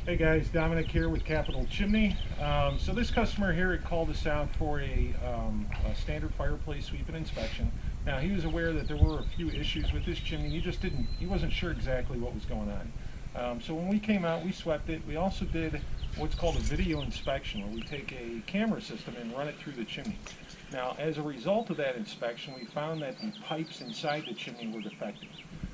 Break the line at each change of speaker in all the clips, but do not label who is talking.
Hey guys, Dominic here with Capital Chimney. So this customer here had called us out for a standard fireplace sweep and inspection. Now he was aware that there were a few issues with this chimney. He wasn't sure exactly what was going on. So when we came out, we swept it. We also did what's called a video inspection, where we take a camera system and run it through the chimney. Now, as a result of that inspection, we found that the pipes inside the chimney were defective.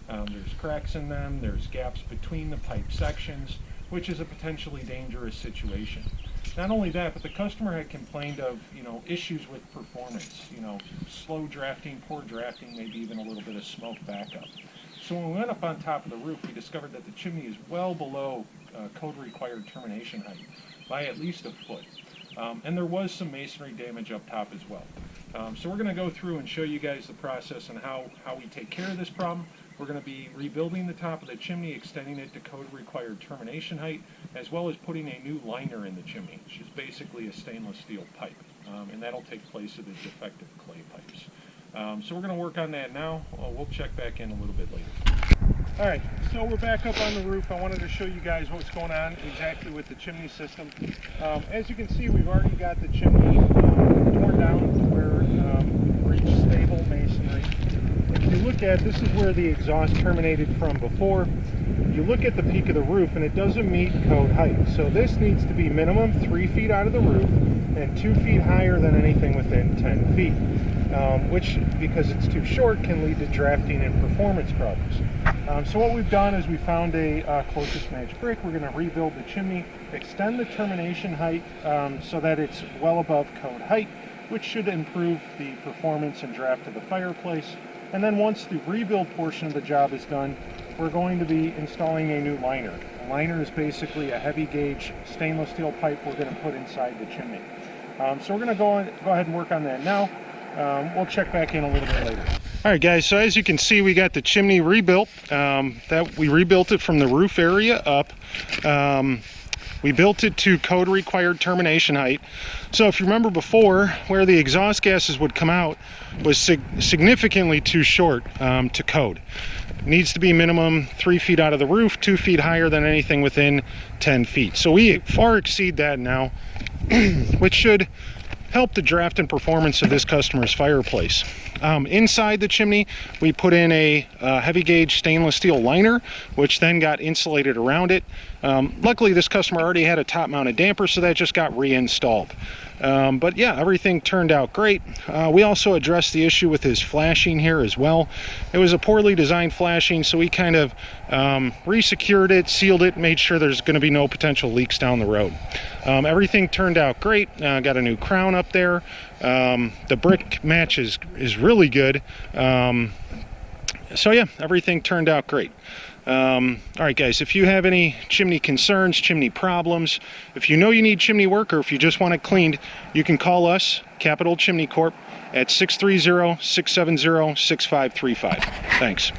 There's cracks in them, there's gaps between the pipe sections, which is a potentially dangerous situation. Not only that, but the customer had complained of, issues with performance, slow drafting, poor drafting, maybe even a little bit of smoke backup. So when we went up on top of the roof, we discovered that the chimney is well below code required termination height by at least a foot. And there was some masonry damage up top as well. So we're going to go through and show you guys the process and how we take care of this problem. We're going to be rebuilding the top of the chimney, extending it to code required termination height, as well as putting a new liner in the chimney, which is basically a stainless steel pipe. And that'll take place of the defective clay pipes. So we're going to work on that now. We'll check back in a little bit later. Alright, so we're back up on the roof. I wanted to show you guys what's going on exactly with the chimney system. As you can see, we've already got the chimney torn down to where we've reached stable masonry. If you look at, this is where the exhaust terminated from before. You look at the peak of the roof and it doesn't meet code height. So this needs to be minimum 3 feet out of the roof and 2 feet higher than anything within 10 feet. Which, because it's too short, can lead to drafting and performance problems. So what we've done is we found a closest match brick. We're going to rebuild the chimney, extend the termination height so that it's well above code height, which should improve the performance and draft of the fireplace. And then once the rebuild portion of the job is done, we're going to be installing a new liner. A liner is basically a heavy gauge stainless steel pipe we're going to put inside the chimney. So we're going to go ahead and work on that now. We'll check back in a little bit later. Alright guys, so as you can see, we got the chimney rebuilt. We rebuilt it from the roof area up. We built it to code required termination height. So if you remember before, where the exhaust gases would come out was significantly too short to code. It needs to be minimum 3 feet out of the roof, 2 feet higher than anything within 10 feet. So we far exceed that now, which should help the draft and performance of this customer's fireplace. Inside the chimney, we put in a heavy gauge stainless steel liner, which then got insulated around it. Luckily, this customer already had a top mounted damper, so that just got reinstalled. But yeah, everything turned out great. We also addressed the issue with his flashing here as well. It was a poorly designed flashing, so we kind of re-secured it, sealed it, made sure there's going to be no potential leaks down the road. Everything turned out great. Got a new crown up there. The brick match is really good. So yeah, everything turned out great. Alright guys, if you have any chimney concerns, chimney problems, if you know you need chimney work, or if you just want it cleaned, you can call us, Capital Chimney Corp, at 630-670-6535. Thanks.